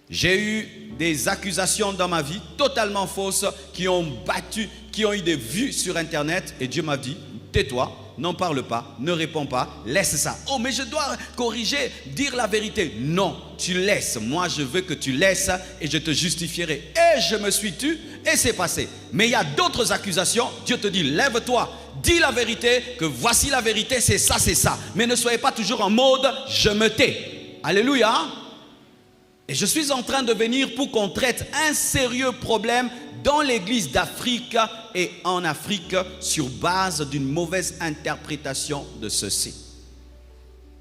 J'ai eu des accusations dans ma vie totalement fausses qui ont battu, qui ont eu des vues sur Internet. Et Dieu m'a dit, tais-toi, n'en parle pas, ne réponds pas, laisse ça. Oh, mais je dois corriger, dire la vérité. Non, tu laisses. Moi, je veux que tu laisses et je te justifierai. Et je me suis tu et c'est passé. Mais il y a d'autres accusations. Dieu te dit, lève-toi, dis la vérité, que voici la vérité, c'est ça, c'est ça. Mais ne soyez pas toujours en mode, je me tais. Alléluia. Et je suis en train de venir pour qu'on traite un sérieux problème dans l'église d'Afrique et en Afrique sur base d'une mauvaise interprétation de ceci.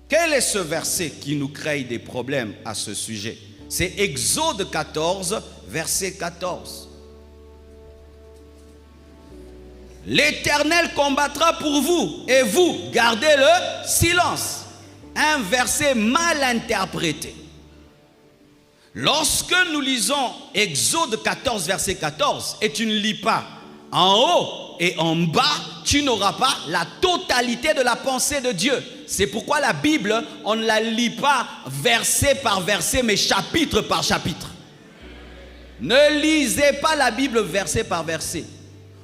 Quel est ce verset qui nous crée des problèmes à ce sujet? C'est Exode 14, verset 14. L'Éternel combattra pour vous et vous gardez le silence. Un verset mal interprété. Lorsque nous lisons Exode 14, verset 14, et tu ne lis pas en haut et en bas, tu n'auras pas la totalité de la pensée de Dieu. C'est pourquoi la Bible, on ne la lit pas verset par verset, mais chapitre par chapitre. Ne lisez pas la Bible verset par verset.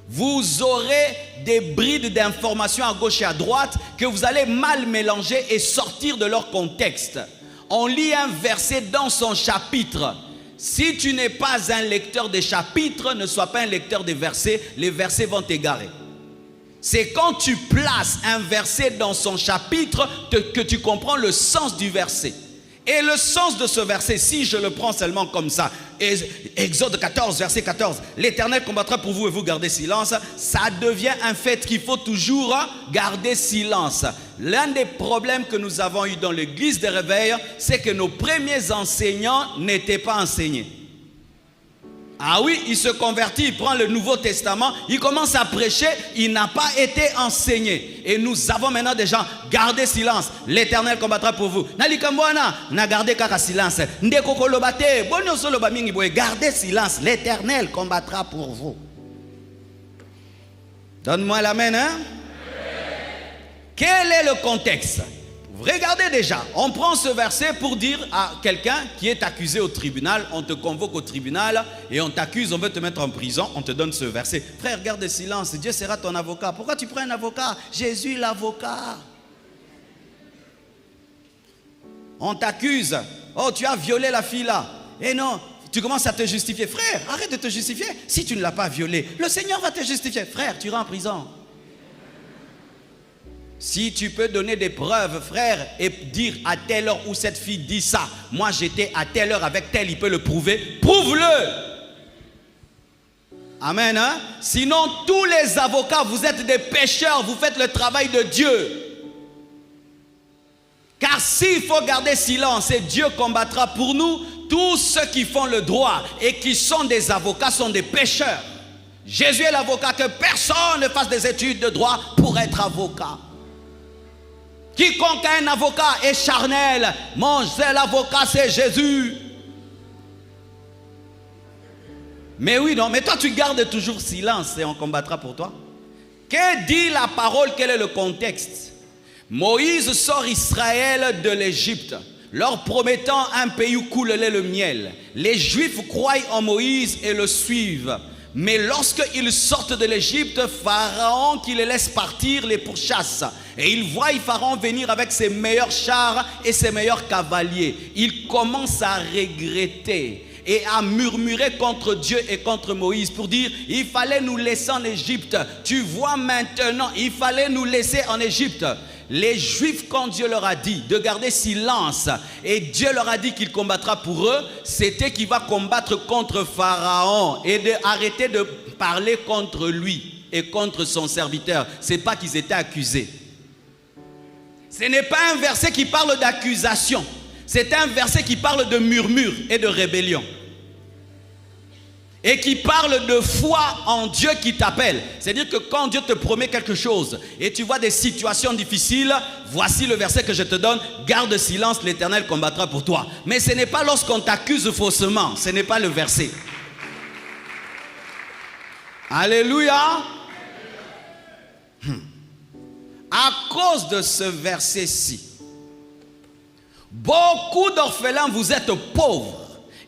Vous aurez des brides d'informations à gauche et à droite que vous allez mal mélanger et sortir de leur contexte. On lit un verset dans son chapitre. Si tu n'es pas un lecteur des chapitres, ne sois pas un lecteur des versets, les versets vont t'égarer. C'est quand tu places un verset dans son chapitre que tu comprends le sens du verset. Et le sens de ce verset, si je le prends seulement comme ça, Exode 14, verset 14, l'Éternel combattra pour vous et vous gardez silence, ça devient un fait qu'il faut toujours garder silence. L'un des problèmes que nous avons eu dans l'église des réveils, c'est que nos premiers enseignants n'étaient pas enseignés. Ah oui, il se convertit, il prend le Nouveau Testament, il commence à prêcher, il n'a pas été enseigné. Et nous avons maintenant des gens, gardez silence, l'Éternel combattra pour vous. Na gardez kaka silence. Gardez silence, l'Éternel combattra pour vous. Donne-moi l'amen, hein? Quel est le contexte? Regardez déjà, on prend ce verset pour dire à quelqu'un qui est accusé au tribunal, on te convoque au tribunal et on t'accuse, on veut te mettre en prison, on te donne ce verset. Frère, garde le silence, Dieu sera ton avocat. Pourquoi tu prends un avocat? Jésus l'avocat. On t'accuse, oh tu as violé la fille là. Et non, tu commences à te justifier. Frère, arrête de te justifier. Si tu ne l'as pas violé, le Seigneur va te justifier. Frère, tu iras en prison. Si tu peux donner des preuves, frère, et dire à telle heure où cette fille dit ça, moi j'étais à telle heure avec tel, il peut le prouver, prouve-le. Amen, hein? Sinon, tous les avocats, vous êtes des pécheurs, vous faites le travail de Dieu. Car s'il faut garder silence et Dieu combattra pour nous, tous ceux qui font le droit et qui sont des avocats sont des pécheurs. Jésus est l'avocat, que personne ne fasse des études de droit pour être avocat. Quiconque a un avocat est charnel. Mon seul avocat, c'est Jésus. Mais oui, non, mais toi, tu gardes toujours silence et on combattra pour toi. Que dit la parole? Quel est le contexte? Moïse sort Israël de l'Égypte, leur promettant un pays où coule le lait et le miel. Les Juifs croient en Moïse et le suivent. Mais lorsqu'ils sortent de l'Égypte, Pharaon qui les laisse partir les pourchasse. Et ils voient Pharaon venir avec ses meilleurs chars et ses meilleurs cavaliers. Ils commencent à regretter et à murmurer contre Dieu et contre Moïse pour dire, il fallait nous laisser en Égypte. Tu vois maintenant, il fallait nous laisser en Égypte. Les Juifs, quand Dieu leur a dit de garder silence et Dieu leur a dit qu'il combattra pour eux, c'était qu'il va combattre contre Pharaon et d'arrêter de parler contre lui et contre son serviteur. Ce n'est pas qu'ils étaient accusés. Ce n'est pas un verset qui parle d'accusation. C'est un verset qui parle de murmure et de rébellion. Et qui parle de foi en Dieu qui t'appelle. C'est-à-dire que quand Dieu te promet quelque chose et tu vois des situations difficiles, voici le verset que je te donne, garde silence, l'Éternel combattra pour toi. Mais ce n'est pas lorsqu'on t'accuse faussement, ce n'est pas le verset. Alléluia. À cause de ce verset-ci, beaucoup d'orphelins, vous êtes pauvres.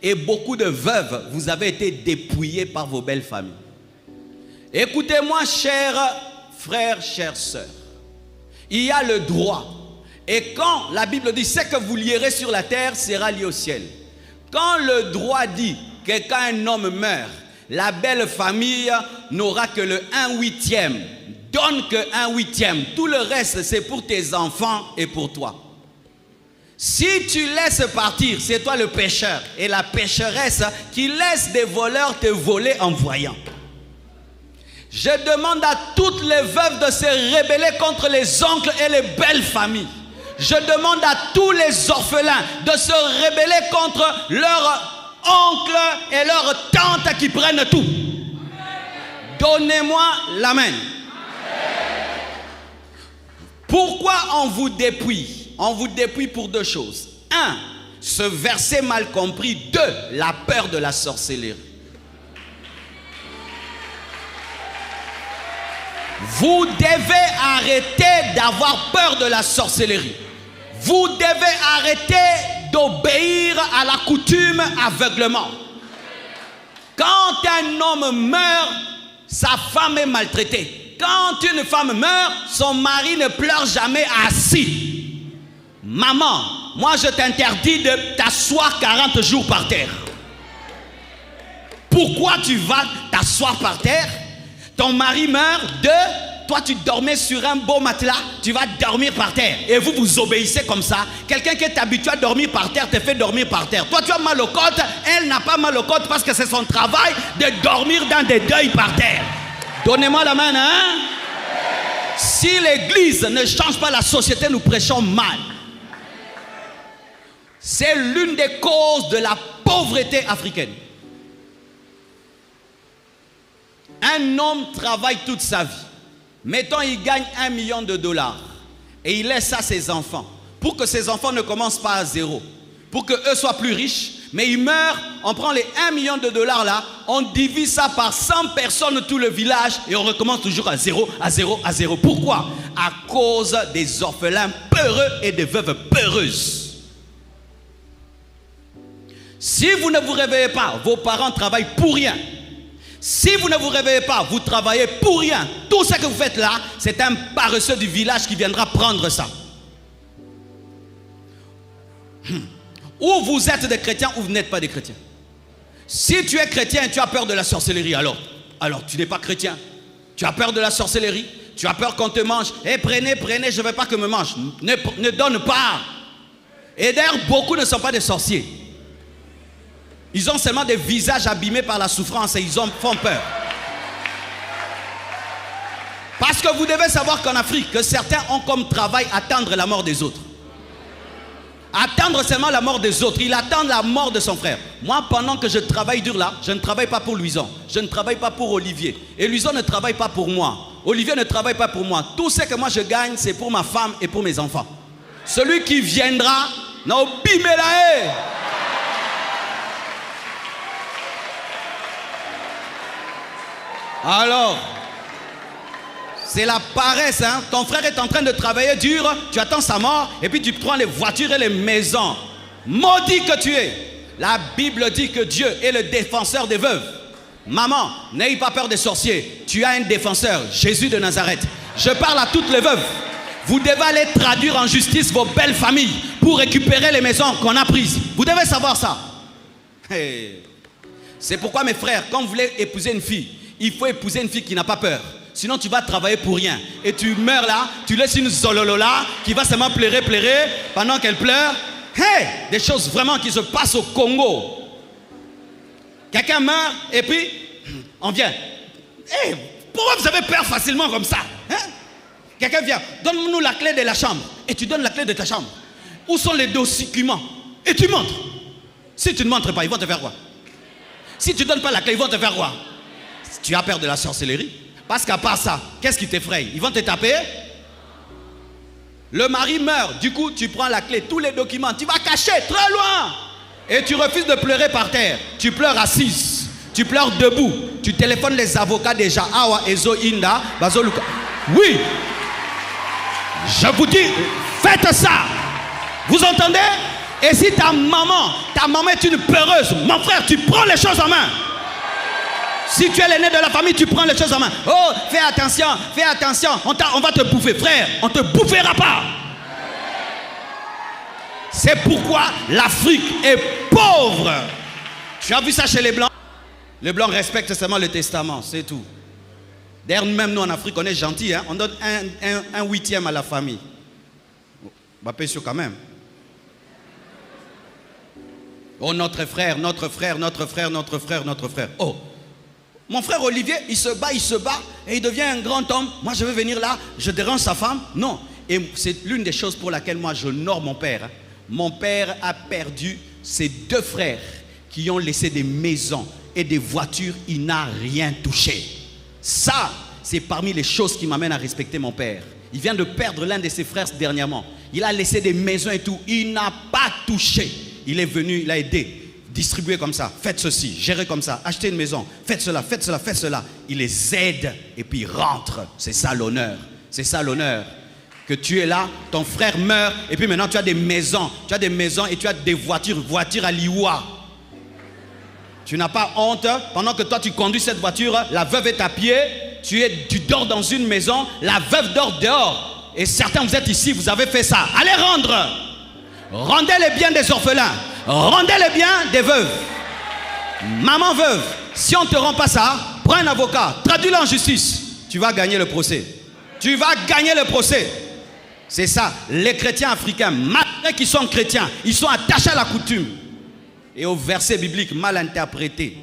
Et beaucoup de veuves, vous avez été dépouillées par vos belles familles. Écoutez-moi, chers frères, chères sœurs. Il y a le droit. Et quand la Bible dit, ce que vous lierez sur la terre sera lié au ciel. Quand le droit dit que quand un homme meurt, la belle famille n'aura que le 1/8. Donne que 1/8. Tout le reste, c'est pour tes enfants et pour toi. Si tu laisses partir, c'est toi le pécheur et la pécheresse qui laisse des voleurs te voler en voyant. Je demande à toutes les veuves de se rebeller contre les oncles et les belles familles. Je demande à tous les orphelins de se rebeller contre leurs oncles et leurs tantes qui prennent tout. Donnez-moi l'amen. Pourquoi on vous dépouille? On vous dépouille pour deux choses. 1, ce verset mal compris. 2, la peur de la sorcellerie. Vous devez arrêter d'avoir peur de la sorcellerie. Vous devez arrêter d'obéir à la coutume aveuglement. Quand un homme meurt, sa femme est maltraitée. Quand une femme meurt, son mari ne pleure jamais assis. Maman, moi je t'interdis de t'asseoir 40 jours par terre. Pourquoi tu vas t'asseoir par terre? Ton mari meurt, toi tu dormais sur un beau matelas, tu vas dormir par terre. Et vous vous obéissez comme ça. Quelqu'un qui est habitué à dormir par terre te fait dormir par terre. Toi tu as mal aux côtes, elle n'a pas mal aux côtes parce que c'est son travail de dormir dans des deuils par terre. Donnez-moi la main, hein? Si l'église ne change pas, la société, nous prêchons mal. C'est l'une des causes de la pauvreté africaine. Un homme travaille toute sa vie. Mettons, il gagne $1 million et il laisse ça à ses enfants. Pour que ses enfants ne commencent pas à zéro. Pour qu'eux soient plus riches. Mais il meurt, on prend les $1 million là, on divise ça par 100 personnes, tout le village, et on recommence toujours à zéro, à zéro, à zéro. Pourquoi? À cause des orphelins peureux et des veuves peureuses. Si vous ne vous réveillez pas, vos parents travaillent pour rien. Si vous ne vous réveillez pas, vous travaillez pour rien. Tout ce que vous faites là, c'est un paresseux du village qui viendra prendre ça. Ou vous êtes des chrétiens ou vous n'êtes pas des chrétiens. Si tu es chrétien et tu as peur de la sorcellerie, alors tu n'es pas chrétien. Tu as peur de la sorcellerie, tu as peur qu'on te mange. Eh, prenez, je ne veux pas que me mange. Ne donne pas. Et d'ailleurs, beaucoup ne sont pas des sorciers. Ils ont seulement des visages abîmés par la souffrance et ils font peur. Parce que vous devez savoir qu'en Afrique, que certains ont comme travail attendre la mort des autres. Attendre seulement la mort des autres. Il attend la mort de son frère. Moi, pendant que je travaille dur là, je ne travaille pas pour Louison. Je ne travaille pas pour Olivier. Et Louison ne travaille pas pour moi. Olivier ne travaille pas pour moi. Tout ce que moi je gagne, c'est pour ma femme et pour mes enfants. Celui qui viendra, n'obimelae. Alors, c'est la paresse, hein? Ton frère est en train de travailler dur, tu attends sa mort, et puis tu prends les voitures et les maisons. Maudit que tu es. La Bible dit que Dieu est le défenseur des veuves. Maman, n'ayez pas peur des sorciers. Tu as un défenseur, Jésus de Nazareth. Je parle à toutes les veuves. Vous devez aller traduire en justice vos belles familles pour récupérer les maisons qu'on a prises. Vous devez savoir ça. Hey. C'est pourquoi mes frères, quand vous voulez épouser une fille, il faut épouser une fille qui n'a pas peur. Sinon tu vas travailler pour rien. Et tu meurs là, tu laisses une zololola qui va seulement pleurer pendant qu'elle pleure. Hey, des choses vraiment qui se passent au Congo. Quelqu'un meurt et puis on vient. Hey, pourquoi vous avez peur facilement comme ça, hein? Quelqu'un vient, donne-nous la clé de la chambre. Et tu donnes la clé de ta chambre. Où sont les documents? Et tu montres. Si tu ne montres pas, ils vont te faire quoi? Si tu ne donnes pas la clé, ils vont te faire quoi? Tu as peur de la sorcellerie? Parce qu'à part ça, qu'est-ce qui t'effraie? Ils vont te taper? Le mari meurt, du coup tu prends la clé, tous les documents, tu vas cacher très loin. Et tu refuses de pleurer par terre. Tu pleures assise, tu pleures debout. Tu téléphones les avocats déjà. Awa, Ezo, Inda, Bazo, Luka. Oui, je vous dis, faites ça. Vous entendez? Et si ta maman est une peureuse, mon frère, tu prends les choses en main. Si tu es l'aîné de la famille, tu prends les choses en main. Oh, fais attention, on va te bouffer. Frère, on ne te bouffera pas. C'est pourquoi l'Afrique est pauvre. Tu as vu ça chez les Blancs? Les Blancs respectent seulement le testament, c'est tout. D'ailleurs, même nous en Afrique, on est gentils, hein? On donne un huitième à la famille. Bah, pas sûr quand même. Oh, notre frère. Oh, mon frère Olivier, il se bat et il devient un grand homme. Moi, je veux venir là, je dérange sa femme. Non. Et c'est l'une des choses pour laquelle moi, j'honore mon père. Mon père a perdu ses 2 frères qui ont laissé des maisons et des voitures. Il n'a rien touché. Ça, c'est parmi les choses qui m'amènent à respecter mon père. Il vient de perdre l'un de ses frères dernièrement. Il a laissé des maisons et tout. Il n'a pas touché. Il est venu, il a aidé, distribué comme ça. Faites ceci, gérez comme ça, achetez une maison. Faites cela. Il les aide et puis il rentre. C'est ça l'honneur. C'est ça l'honneur. Que tu es là, ton frère meurt et puis maintenant tu as des maisons. Tu as des maisons et tu as des voitures à Liwa. Tu n'as pas honte. Pendant que toi tu conduis cette voiture, la veuve est à pied. Tu dors dans une maison, la veuve dort dehors. Et certains, vous êtes ici, vous avez fait ça. Allez rendre. Rendez les biens des orphelins. Rendez les biens des veuves. Maman veuve, si on ne te rend pas ça, prends un avocat, traduis-le en justice. Tu vas gagner le procès. Tu vas gagner le procès. C'est ça. Les chrétiens africains, malgré qu'ils sont chrétiens, ils sont attachés à la coutume. Et au verset biblique mal interprété.